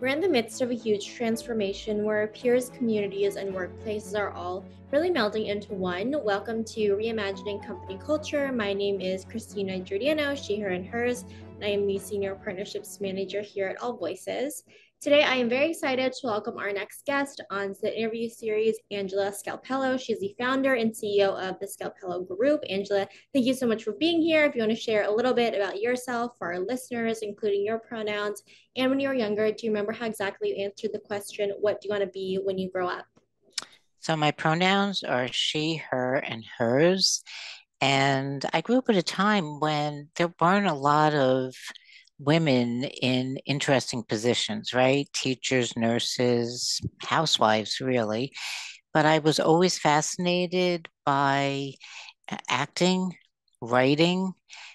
We're in the midst of a huge transformation where our peers, communities, and workplaces are all really melding into one. Welcome to Reimagining Company Culture. My name is Christina Giordano, she, her, and hers, and I am the Senior Partnerships Manager here at AllVoices. Today, I am very excited to welcome our next guest on the interview series, Angela Scalpello. She's the founder and CEO of the Scalpello Group. Angela, thank you so much for being here. If you want to share a little bit about yourself for our listeners, including your pronouns, and when you were younger, do you remember how exactly you answered the question, what do you want to be when you grow up? So my pronouns are she, her, and hers. And I grew up at a time when there weren't a lot of women in interesting positions, right? Teachers, nurses, housewives, really. But I was always fascinated by acting, writing.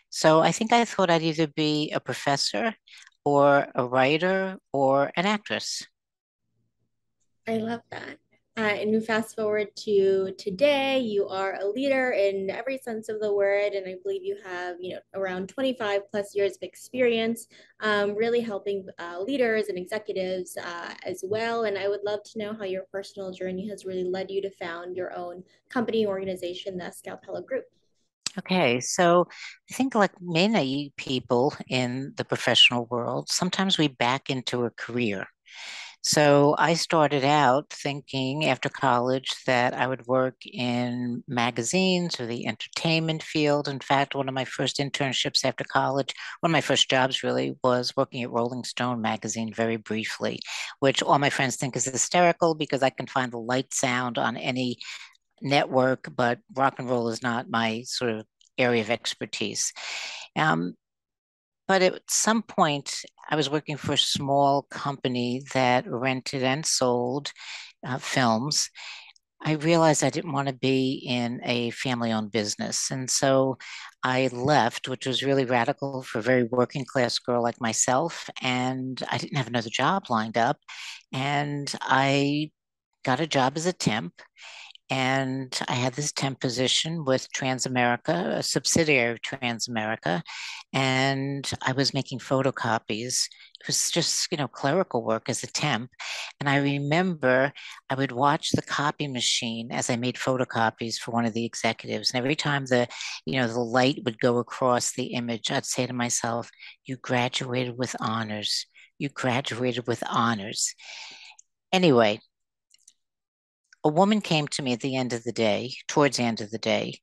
So I think I thought I'd either be a professor or a writer or an actress. I love that. And you fast forward to today, you are a leader in every sense of the word, and I believe you have, around 25 plus years of experience, really helping leaders and executives as well. And I would love to know how your personal journey has really led you to found your own company organization, the Scalpello Group. Okay, so I think like many people in the professional world, sometimes we back into a career. So I started out thinking after college that I would work in magazines or the entertainment field. In fact, one of my first internships after college, one of my first jobs really was working at Rolling Stone magazine very briefly, which all my friends think is hysterical because I can find the light sound on any network, but rock and roll is not my sort of area of expertise. Um, but at some point, I was working for a small company that rented and sold films. I realized I didn't want to be in a family-owned business. And so I left, which was really radical for a very working class girl like myself. And I didn't have another job lined up. And I got a job as a temp. And I had this temp position with Transamerica, a subsidiary of Transamerica, and I was making photocopies. It was just, clerical work as a temp. And I remember I would watch the copy machine as I made photocopies for one of the executives. And every time the light would go across the image, I'd say to myself, "You graduated with honors. You graduated with honors." Anyway, a woman came to me at the end of the day, towards the end of the day,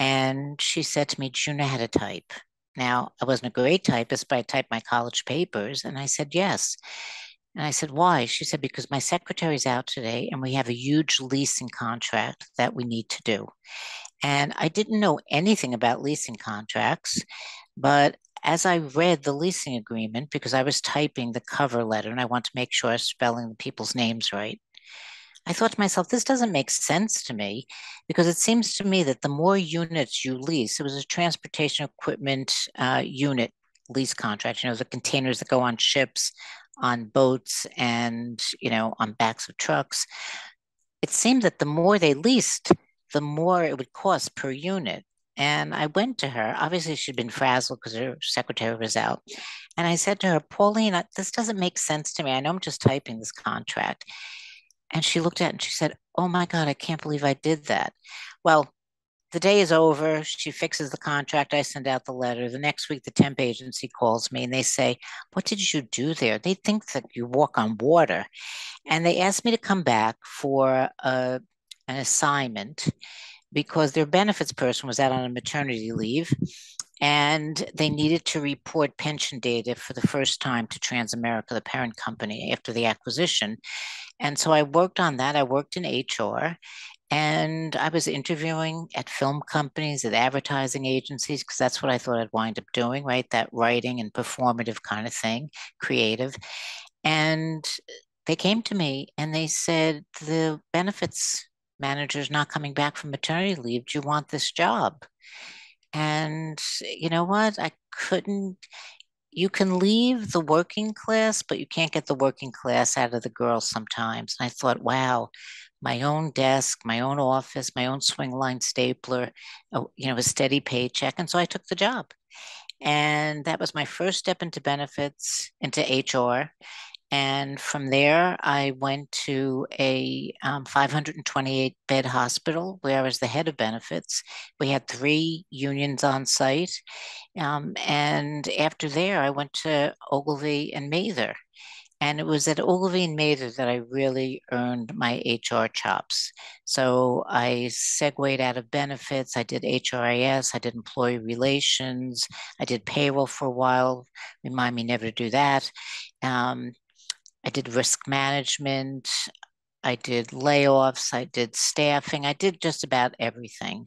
and she said to me, "Do you know how to type?" Now, I wasn't a great typist, but I typed my college papers, and I said, "Yes." And I said, "Why?" She said, "Because my secretary's out today, and we have a huge leasing contract that we need to do." And I didn't know anything about leasing contracts, but as I read the leasing agreement, because I was typing the cover letter and I want to make sure I was spelling the people's names right, I thought to myself, this doesn't make sense to me because it seems to me that the more units you lease, it was a transportation equipment unit lease contract, the containers that go on ships, on boats, and, on backs of trucks. It seemed that the more they leased, the more it would cost per unit. And I went to her. Obviously, she'd been frazzled because her secretary was out. And I said to her, "Pauline, this doesn't make sense to me. I know I'm just typing this contract." And she looked at it and she said, "Oh my God, I can't believe I did that." Well, the day is over. She fixes the contract. I send out the letter. The next week, the temp agency calls me and they say, "What did you do there?" They think that you walk on water. And they asked me to come back for an assignment because their benefits person was out on a maternity leave and they needed to report pension data for the first time to Transamerica, the parent company, after the acquisition. And so I worked on that. I worked in HR and I was interviewing at film companies, at advertising agencies, because that's what I thought I'd wind up doing, right? That writing and performative kind of thing, creative. And they came to me and they said, "The benefits manager's not coming back from maternity leave. Do you want this job?" And you know what? I couldn't. You can leave the working class, but you can't get the working class out of the girls sometimes. And I thought, wow, my own desk, my own office, my own swing line stapler, a steady paycheck. And so I took the job. And that was my first step into benefits, into HR. And from there, I went to a 528 bed hospital where I was the head of benefits. We had three unions on site. And after there, I went to Ogilvy and Mather. And it was at Ogilvy and Mather that I really earned my HR chops. So I segued out of benefits. I did HRIS, I did employee relations, I did payroll for a while. Remind me never to do that. Um, I did risk management. I did layoffs. I did staffing. I did just about everything.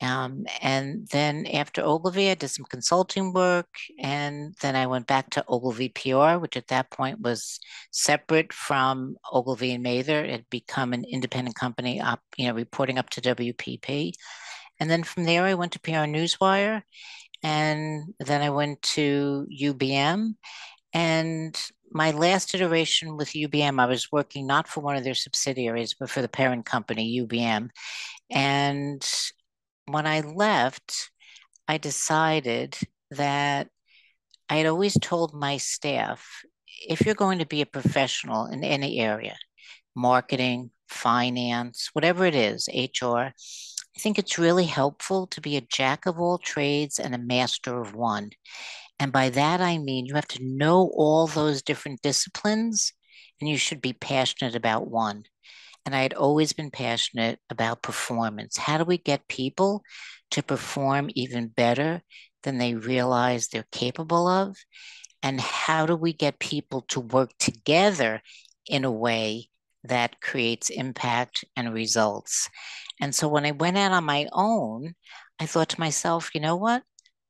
And then after Ogilvy, I did some consulting work. And then I went back to Ogilvy PR, which at that point was separate from Ogilvy and Mather. It had become an independent company up, reporting up to WPP. And then from there, I went to PR Newswire. And then I went to UBM. And my last iteration with UBM, I was working not for one of their subsidiaries, but for the parent company, UBM. And when I left, I decided that I had always told my staff, if you're going to be a professional in any area, marketing, finance, whatever it is, HR, I think it's really helpful to be a jack of all trades and a master of one. And by that, I mean you have to know all those different disciplines and you should be passionate about one. And I had always been passionate about performance. How do we get people to perform even better than they realize they're capable of? And how do we get people to work together in a way that creates impact and results? And so when I went out on my own, I thought to myself, you know what?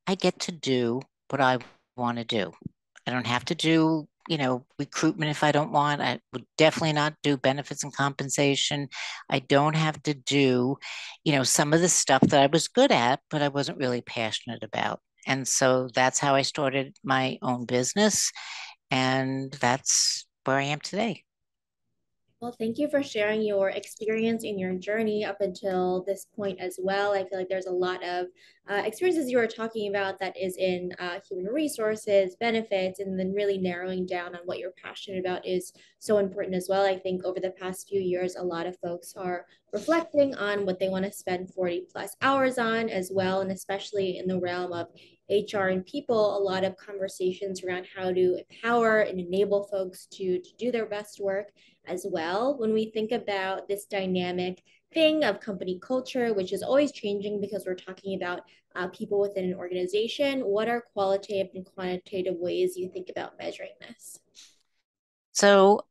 I get to do what I want to do. I don't have to do, recruitment if I don't want. I would definitely not do benefits and compensation. I don't have to do, some of the stuff that I was good at, but I wasn't really passionate about. And so that's how I started my own business. And that's where I am today. Well, thank you for sharing your experience and your journey up until this point as well. I feel like there's a lot of experiences you were talking about that is in human resources, benefits, and then really narrowing down on what you're passionate about is so important as well. I think over the past few years, a lot of folks are reflecting on what they want to spend 40 plus hours on as well, and especially in the realm of HR and people, a lot of conversations around how to empower and enable folks to do their best work as well. When we think about this dynamic thing of company culture, which is always changing because we're talking about people within an organization, what are qualitative and quantitative ways you think about measuring this? So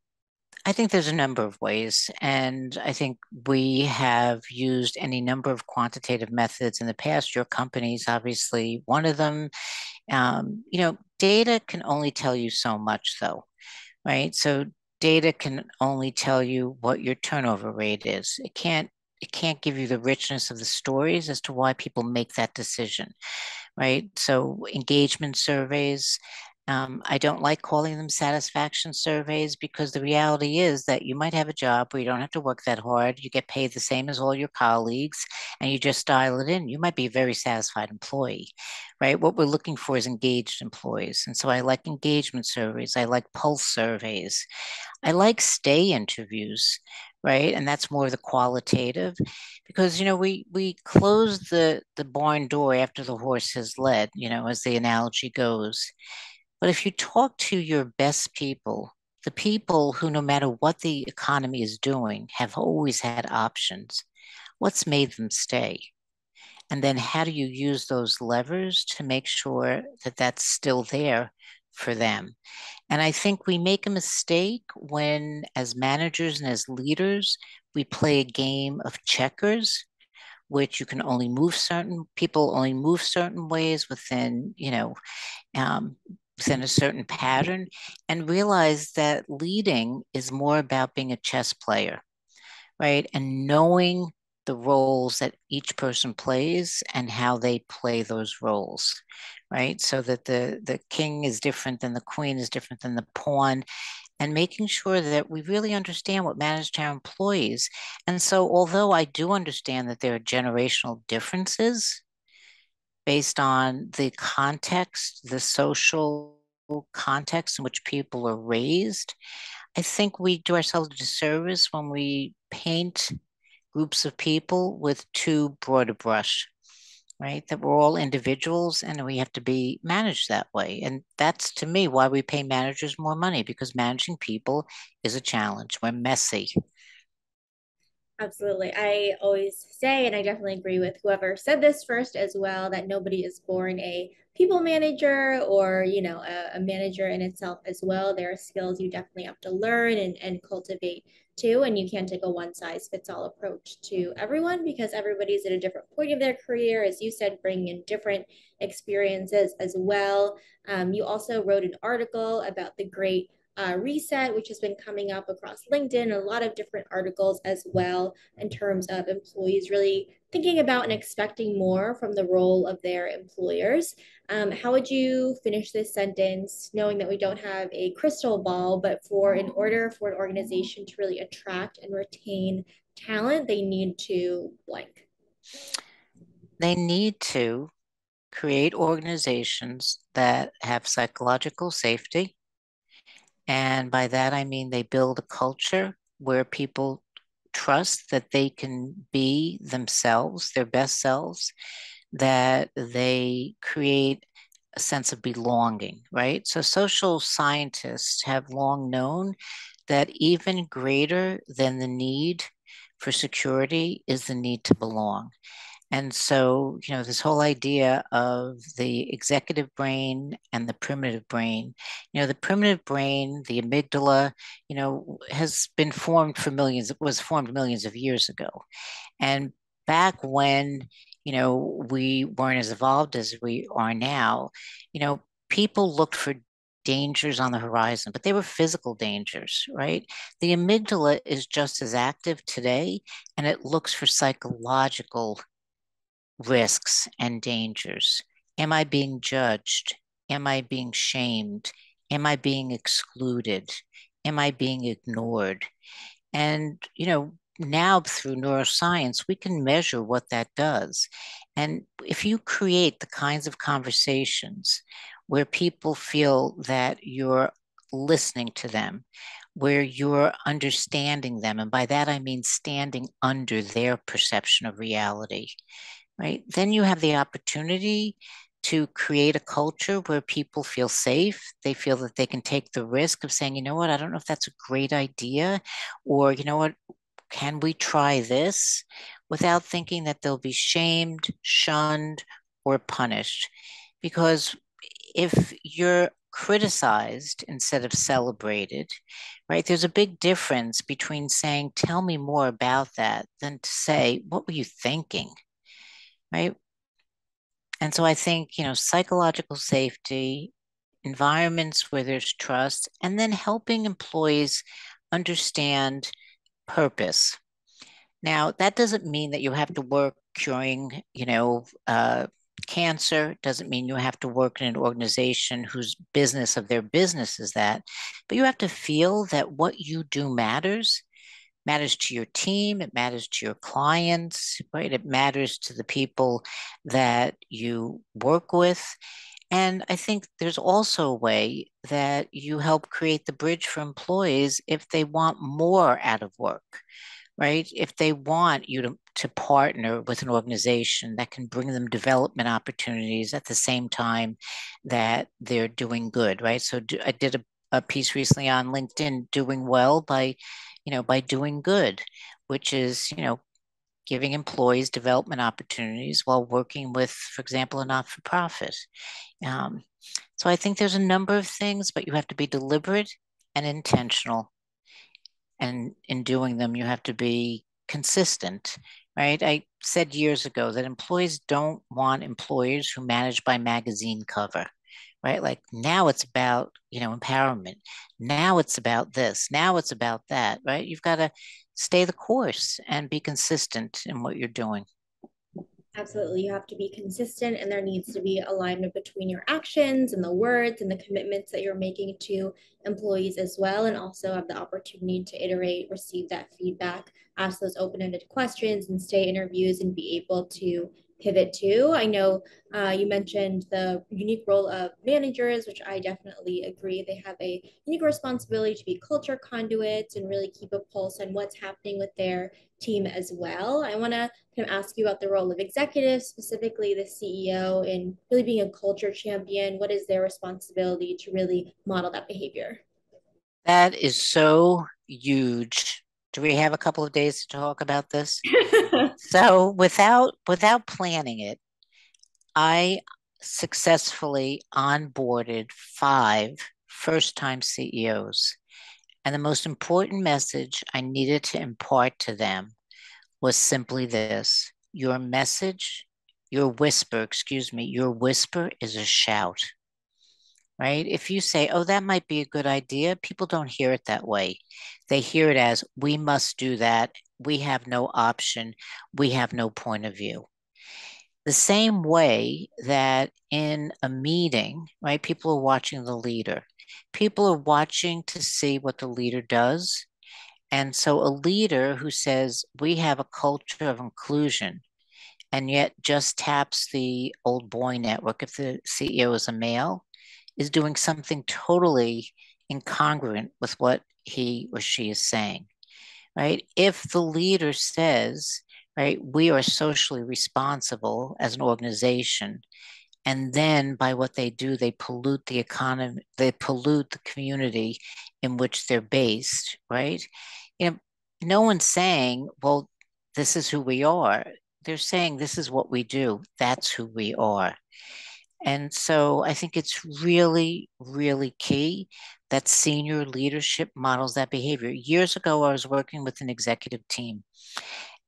I think there's a number of ways, and I think we have used any number of quantitative methods in the past. Your company's obviously one of them. Data can only tell you so much, though, right? So data can only tell you what your turnover rate is. It can't give you the richness of the stories as to why people make that decision, right? So engagement surveys, I don't like calling them satisfaction surveys because the reality is that you might have a job where you don't have to work that hard. You get paid the same as all your colleagues and you just dial it in. You might be a very satisfied employee, right? What we're looking for is engaged employees. And so I like engagement surveys. I like pulse surveys. I like stay interviews, right? And that's more the qualitative because we close the barn door after the horse has led, as the analogy goes. But if you talk to your best people, the people who, no matter what the economy is doing, have always had options, what's made them stay? And then how do you use those levers to make sure that that's still there for them? And I think we make a mistake when, as managers and as leaders, we play a game of checkers, which you can only move certain people only move certain ways um, within a certain pattern, and realize that leading is more about being a chess player, right? And knowing the roles that each person plays and how they play those roles, right? So that the king is different than the queen is different than the pawn, and making sure that we really understand what matters to our employees. And so, although I do understand that there are generational differences based on the context, the social context in which people are raised. I think we do ourselves a disservice when we paint groups of people with too broad a brush, right? That we're all individuals and we have to be managed that way. And that's to me why we pay managers more money, because managing people is a challenge. We're messy. Absolutely. I always say, and I definitely agree with whoever said this first as well, that nobody is born a people manager or, a manager in itself as well. There are skills you definitely have to learn and cultivate too. And you can't take a one size fits all approach to everyone because everybody's at a different point of their career. As you said, bringing in different experiences as well. You also wrote an article about the great reset, which has been coming up across LinkedIn, a lot of different articles as well in terms of employees really thinking about and expecting more from the role of their employers. How would you finish this sentence, knowing that we don't have a crystal ball, but in order for an organization to really attract and retain talent, they need to blank? They need to create organizations that have psychological safety. And by that, I mean they build a culture where people trust that they can be themselves, their best selves, that they create a sense of belonging, right? So social scientists have long known that even greater than the need for security is the need to belong. And so, this whole idea of the executive brain and the primitive brain, the primitive brain, the amygdala, has been formed for millions, it was formed millions of years ago. And back when, we weren't as evolved as we are now, people looked for dangers on the horizon, but they were physical dangers, right? The amygdala is just as active today, and it looks for psychological risks and dangers. Am I being judged? Am I being shamed? Am I being excluded? Am I being ignored? And, now through neuroscience, we can measure what that does. And if you create the kinds of conversations where people feel that you're listening to them, where you're understanding them, and by that I mean standing under their perception of reality, right? Then you have the opportunity to create a culture where people feel safe. They feel that they can take the risk of saying, you know what, I don't know if that's a great idea, or, you know what, can we try this, without thinking that they'll be shamed, shunned, or punished. Because if you're criticized instead of celebrated, right, there's a big difference between saying, tell me more about that, than to say, what were you thinking? Right. And so I think, psychological safety, environments where there's trust, and then helping employees understand purpose. Now, that doesn't mean that you have to work curing, cancer. Doesn't mean you have to work in an organization whose business of their business is that, but you have to feel that what you do matters to your team, it matters to your clients, right? It matters to the people that you work with. And I think there's also a way that you help create the bridge for employees if they want more out of work, right? If they want you to partner with an organization that can bring them development opportunities at the same time that they're doing good, right? So I did a piece recently on LinkedIn, doing well by doing good, which is, giving employees development opportunities while working with, for example, a not-for-profit. Um, so I think there's a number of things, but you have to be deliberate and intentional. And in doing them, you have to be consistent, right? I said years ago that employees don't want employers who manage by magazine cover, right? Like now it's about, empowerment. Now it's about this. Now it's about that, right? You've got to stay the course and be consistent in what you're doing. Absolutely. You have to be consistent, and there needs to be alignment between your actions and the words and the commitments that you're making to employees as well. And also have the opportunity to iterate, receive that feedback, ask those open ended questions, and stay interviews and be able to pivot to. I know you mentioned the unique role of managers, which I definitely agree. They have a unique responsibility to be culture conduits and really keep a pulse on what's happening with their team as well. I want to kind of ask you about the role of executives, specifically the CEO, in really being a culture champion. What is their responsibility to really model that behavior? That is so huge. Do we have a couple of days to talk about this? So without planning it, I successfully onboarded five first-time CEOs. And the most important message I needed to impart to them was simply this: your message, your whisper is a shout, right? If you say, oh, that might be a good idea, people don't hear it that way. They hear it as, we must do that. We have no option. We have no point of view. The same way that in a meeting, right, people are watching the leader. People are watching to see what the leader does. And so a leader who says, we have a culture of inclusion, and yet just taps the old boy network if the CEO is a male, is doing something totally incongruent with what he or she is saying, right? If the leader says, right, we are socially responsible as an organization, and then by what they do, they pollute the economy, they pollute the community in which they're based, right? You know, no one's saying, well, this is who we are. They're saying this is what we do. That's who we are. And so I think it's really, really key that senior leadership models that behavior. Years ago, I was working with an executive team,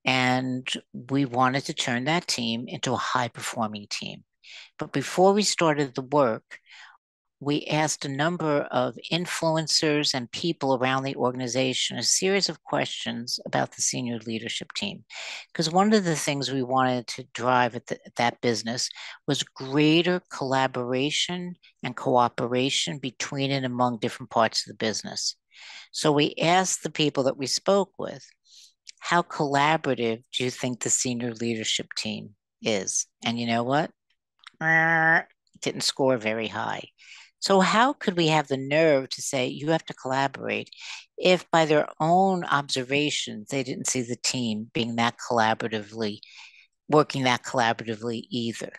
and we wanted to turn that team into a high performing team. But before we started the work, we asked a number of influencers and people around the organization a series of questions about the senior leadership team. Because one of the things we wanted to drive at that business was greater collaboration and cooperation between and among different parts of the business. So we asked the people that we spoke with, how collaborative do you think the senior leadership team is? And you know what? Didn't score very high. So, how could we have the nerve to say you have to collaborate if by their own observations they didn't see the team being that collaboratively, working that collaboratively either?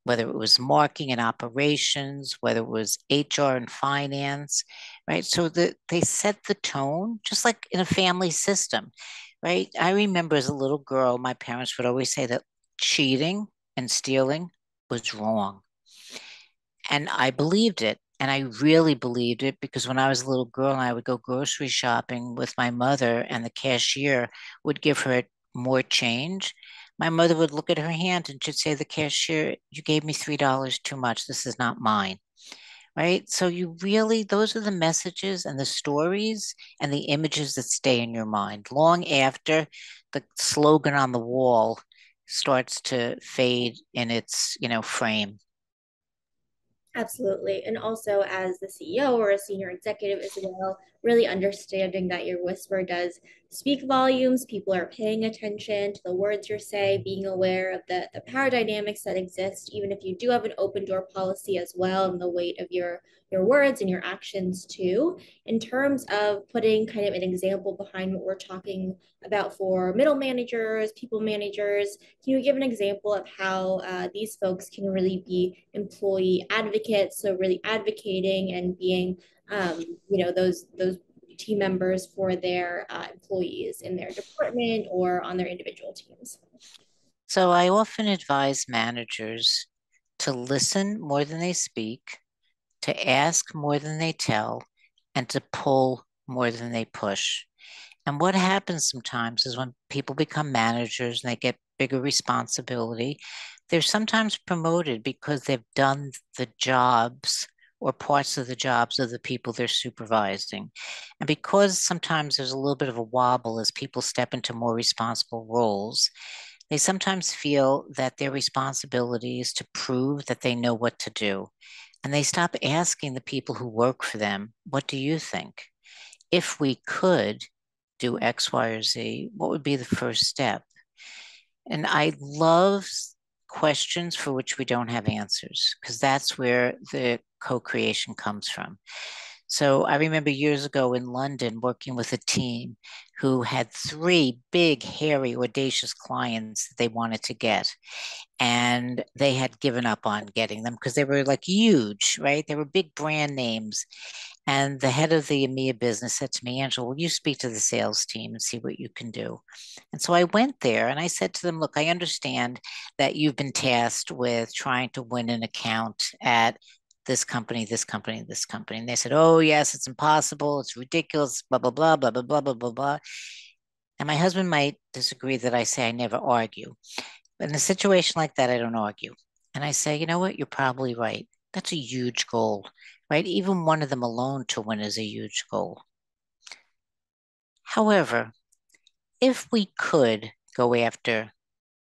Whether it was marketing and operations, whether it was HR and finance, right? So that they set the tone, just like in a family system, right? I remember as a little girl, my parents would always say that cheating and stealing was wrong. And I believed it. And I really believed it because when I was a little girl and I would go grocery shopping with my mother and the cashier would give her more change, my mother would look at her hand and she'd say, the cashier, you gave me $3 too much. This is not mine. Right. So you really, those are the messages and the stories and the images that stay in your mind long after the slogan on the wall starts to fade in its, frame. Absolutely. And also, as the CEO or a senior executive as well, really understanding that your whisper does speak volumes. People are paying attention to the words you're saying, being aware of the power dynamics that exist, even if you do have an open door policy as well, and the weight of your words and your actions too. In terms of putting kind of an example behind what we're talking about for middle managers, people managers, can you give an example of how these folks can really be employee advocates? So really advocating and being, those team members for their employees in their department or on their individual teams. So I often advise managers to listen more than they speak, to ask more than they tell, and to pull more than they push. And what happens sometimes is when people become managers and they get bigger responsibility, they're sometimes promoted because they've done the jobs or parts of the jobs of the people they're supervising. And because sometimes there's a little bit of a wobble as people step into more responsible roles, they sometimes feel that their responsibility is to prove that they know what to do. And they stop asking the people who work for them, what do you think? If we could do X, Y, or Z, what would be the first step? And I love questions for which we don't have answers, because that's where the co-creation comes from. So I remember years ago in London working with a team who had three big, hairy, audacious clients that they wanted to get. And they had given up on getting them because they were like huge, right? They were big brand names. And the head of the EMEA business said to me, Angela, will you speak to the sales team and see what you can do? And so I went there and I said to them, look, I understand that you've been tasked with trying to win an account at this company, this company, this company. And they said, oh, yes, it's impossible. It's ridiculous, blah, blah, blah, blah, blah, blah, blah, blah, blah. And my husband might disagree that I say I never argue. But in a situation like that, I don't argue. And I say, you know what? You're probably right. That's a huge goal, right? Even one of them alone to win is a huge goal. However, if we could go after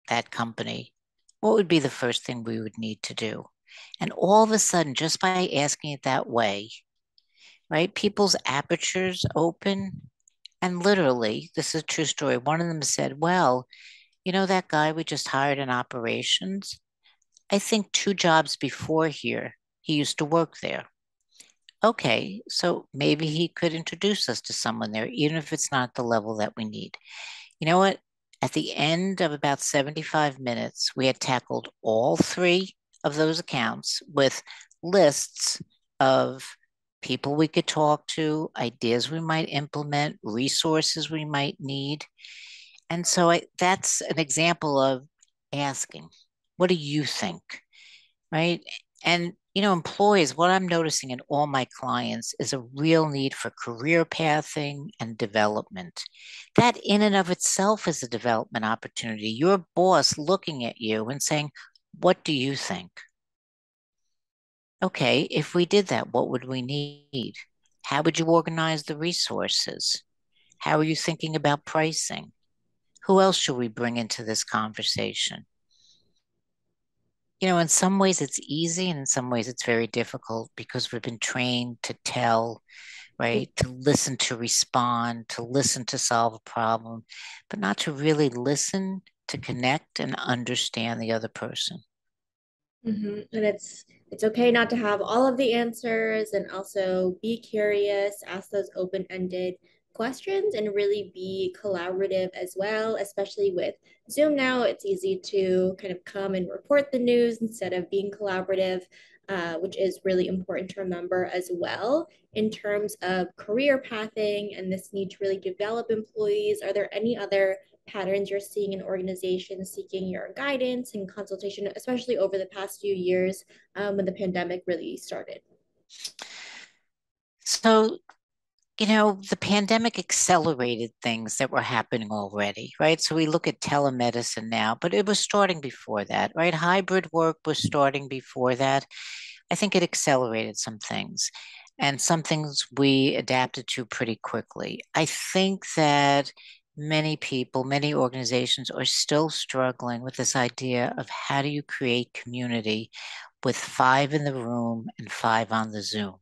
that company, what would be the first thing we would need to do? And all of a sudden, just by asking it that way, right, people's apertures open. And literally, this is a true story. One of them said, well, you know, that guy we just hired in operations, I think two jobs before here, he used to work there. Okay, so maybe he could introduce us to someone there, even if it's not the level that we need. You know what? At the end of about 75 minutes, we had tackled all three of those accounts with lists of people we could talk to, ideas we might implement, resources we might need. And so that's an example of asking, what do you think? Right? And, you know, employees, what I'm noticing in all my clients is a real need for career pathing and development. That in and of itself is a development opportunity. Your boss looking at you and saying, what do you think? Okay, if we did that, what would we need? How would you organize the resources? How are you thinking about pricing? Who else should we bring into this conversation? You know, in some ways it's easy, and in some ways it's very difficult because we've been trained to tell, right? To listen, to respond, to listen, to solve a problem, but not to really listen, to connect and understand the other person. And it's okay not to have all of the answers and also be curious, ask those open-ended questions and really be collaborative as well, especially with Zoom now. It's easy to kind of come and report the news instead of being collaborative, which is really important to remember as well. In terms of career pathing and this need to really develop employees, are there any other patterns you're seeing in organizations seeking your guidance and consultation, especially over the past few years when the pandemic really started? So, you know, the pandemic accelerated things that were happening already, right? So we look at telemedicine now, but it was starting before that, right? Hybrid work was starting before that. I think it accelerated some things, and some things we adapted to pretty quickly. I think that many people, many organizations are still struggling with this idea of how do you create community with five in the room and five on the Zoom,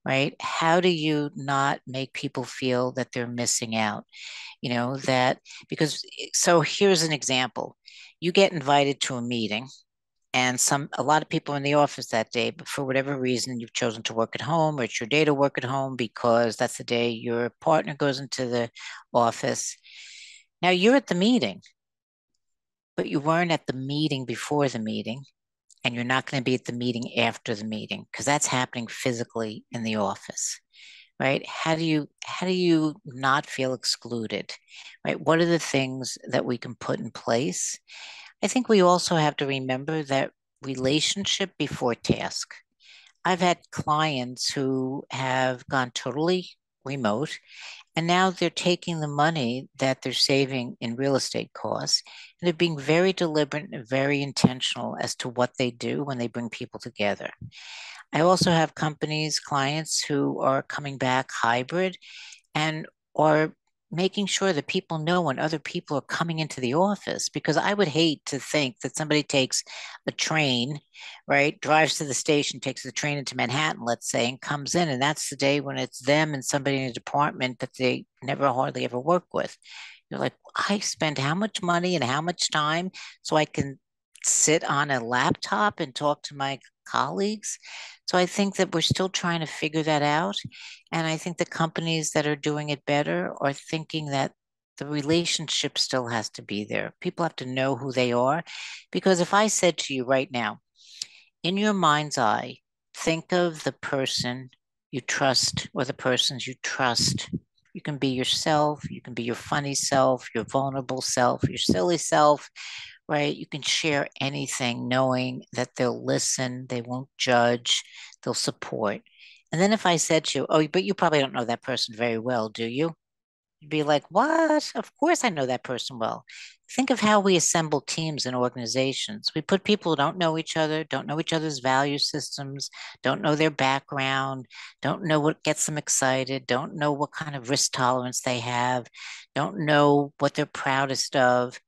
right? How do you not make people feel that they're missing out? You know, that because, so here's an example. You get invited to a meeting and a lot of people in the office that day, but for whatever reason, you've chosen to work at home or it's your day to work at home because that's the day your partner goes into the office. Now you're at the meeting, but you weren't at the meeting before the meeting, and you're not going to be at the meeting after the meeting because that's happening physically in the office, right? How do you not feel excluded, right? What are the things that we can put in place? I think we also have to remember that relationship before task. I've had clients who have gone totally remote, and now they're taking the money that they're saving in real estate costs, and they're being very deliberate and very intentional as to what they do when they bring people together. I also have companies, clients who are coming back hybrid and are making sure that people know when other people are coming into the office, because I would hate to think that somebody takes a train, right, drives to the station, takes the train into Manhattan, let's say, and comes in, and that's the day when it's them and somebody in a department that they never hardly ever work with. You're like, I spend how much money and how much time so I can sit on a laptop and talk to my colleagues. So I think that we're still trying to figure that out. And I think the companies that are doing it better are thinking that the relationship still has to be there. People have to know who they are. Because if I said to you right now, in your mind's eye, think of the person you trust or the persons you trust. You can be yourself, you can be your funny self, your vulnerable self, your silly self, right? You can share anything knowing that they'll listen, they won't judge, they'll support. And then if I said to you, oh, but you probably don't know that person very well, do you? You'd be like, what? Of course I know that person well. Think of how we assemble teams and organizations. We put people who don't know each other, don't know each other's value systems, don't know their background, don't know what gets them excited, don't know what kind of risk tolerance they have, don't know what they're proudest of.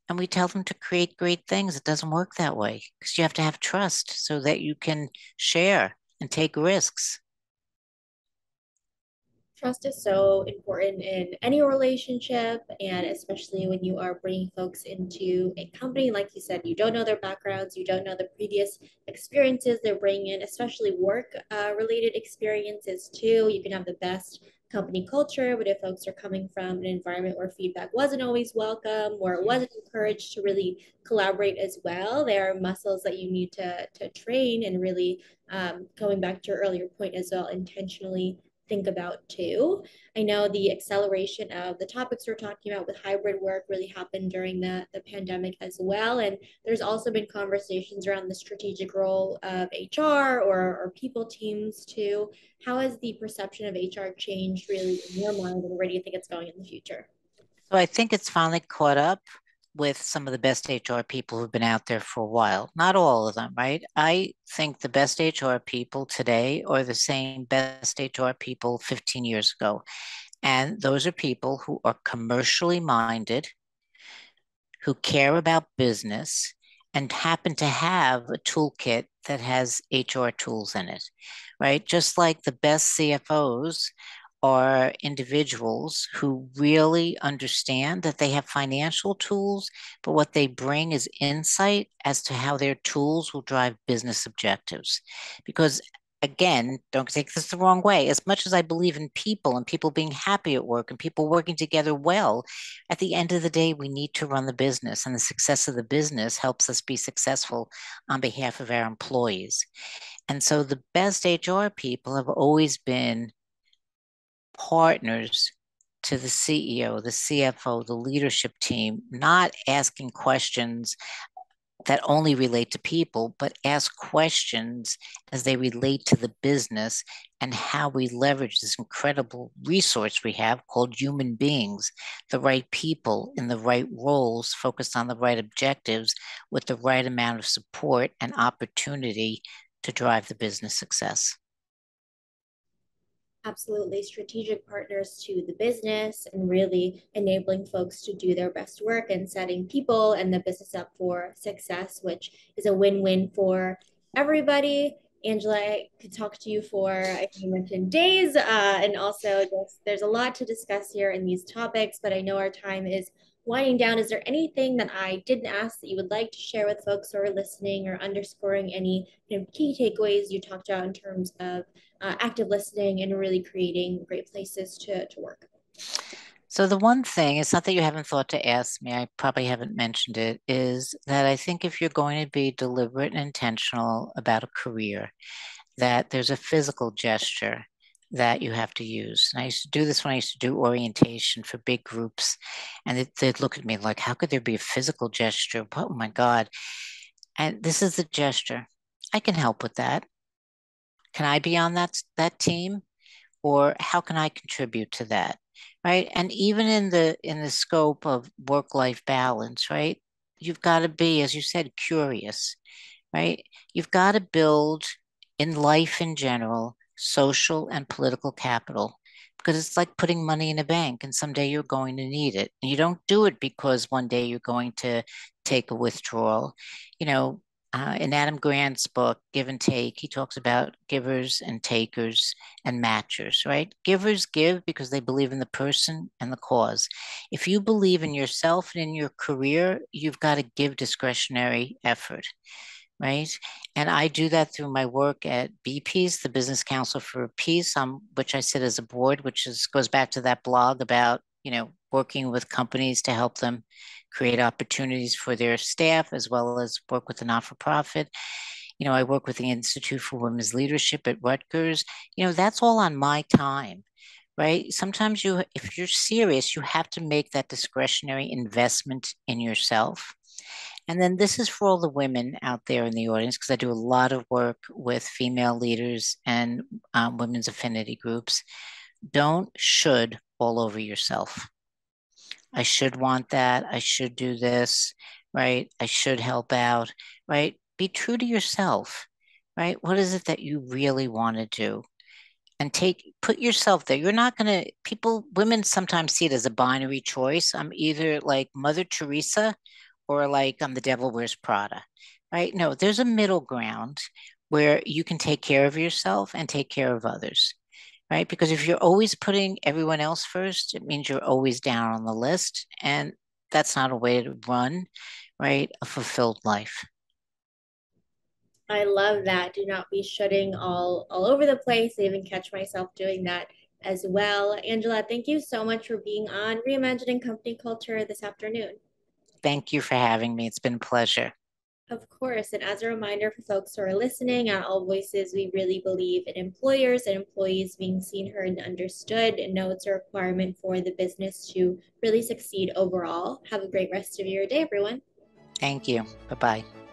And we tell them to create great things. It doesn't work that way because you have to have trust so that you can share and take risks. Trust is so important in any relationship, and especially when you are bringing folks into a company. Like you said, you don't know their backgrounds, you don't know the previous experiences they're bringing in, especially work related experiences too. You can have the best company culture, but if folks are coming from an environment where feedback wasn't always welcome or it wasn't encouraged to really collaborate as well, there are muscles that you need to train and really, going back to your earlier point as well, intentionally think about too. I know the acceleration of the topics we're talking about with hybrid work really happened during the pandemic as well. And there's also been conversations around the strategic role of HR or people teams too. How has the perception of HR changed really in your mind, and where do you think it's going in the future? So I think it's finally caught up with some of the best HR people who've been out there for a while. Not all of them, right? I think the best HR people today are the same best HR people 15 years ago. And those are people who are commercially minded, who care about business, and happen to have a toolkit that has HR tools in it, right? Just like the best CFOs are individuals who really understand that they have financial tools, but what they bring is insight as to how their tools will drive business objectives. Because again, don't take this the wrong way. As much as I believe in people and people being happy at work and people working together well, at the end of the day, we need to run the business, and the success of the business helps us be successful on behalf of our employees. And so the best HR people have always been partners to the CEO, the CFO, the leadership team, not asking questions that only relate to people, but ask questions as they relate to the business and how we leverage this incredible resource we have called human beings, the right people in the right roles, focused on the right objectives, with the right amount of support and opportunity to drive the business success. Absolutely, strategic partners to the business and really enabling folks to do their best work and setting people and the business up for success, which is a win-win for everybody. Angela, I could talk to you for, I think you mentioned days, and also just there's a lot to discuss here in these topics, but I know our time is winding down. Is there anything that I didn't ask that you would like to share with folks who are listening, or underscoring any key takeaways you talked about in terms of active listening and really creating great places to work? So the one thing, it's not that you haven't thought to ask me, I probably haven't mentioned it, is that I think if you're going to be deliberate and intentional about a career, that there's a physical gesture that you have to use. And I used to do this when I used to do orientation for big groups, and they'd look at me like, how could there be a physical gesture? Oh my God. And this is the gesture. I can help with that. Can I be on that team? Or how can I contribute to that? Right. And even in the scope of work-life balance, right? You've got to be, as you said, curious, right? You've got to build in life in general, social and political capital, because it's like putting money in a bank and someday you're going to need it. And you don't do it because one day you're going to take a withdrawal. You know, In Adam Grant's book, Give and Take, he talks about givers and takers and matchers, right? Givers give because they believe in the person and the cause. If you believe in yourself and in your career, you've got to give discretionary effort, right? And I do that through my work at BPeace, the Business Council for Peace, which I sit as a board, which goes back to that blog about, working with companies to help them create opportunities for their staff, as well as work with the not-for-profit. I work with the Institute for Women's Leadership at Rutgers. That's all on my time, right? Sometimes if you're serious, you have to make that discretionary investment in yourself. And then this is for all the women out there in the audience, because I do a lot of work with female leaders and women's affinity groups. Don't should all over yourself. I should want that. I should do this, right? I should help out, right? Be true to yourself, right? What is it that you really want to do? And put yourself there. You're not going to, women sometimes see it as a binary choice. I'm either like Mother Teresa or like I'm the devil wears Prada, right? No, there's a middle ground where you can take care of yourself and take care of others, right? Because if you're always putting everyone else first, it means you're always down on the list. And that's not a way to run, right? A fulfilled life. I love that. Do not be shutting all over the place. I even catch myself doing that as well. Angela, thank you so much for being on Reimagining Company Culture this afternoon. Thank you for having me. It's been a pleasure. Of course, and as a reminder for folks who are listening, at All Voices, we really believe in employers and employees being seen, heard, and understood, and know it's a requirement for the business to really succeed overall. Have a great rest of your day, everyone. Thank you. Bye bye.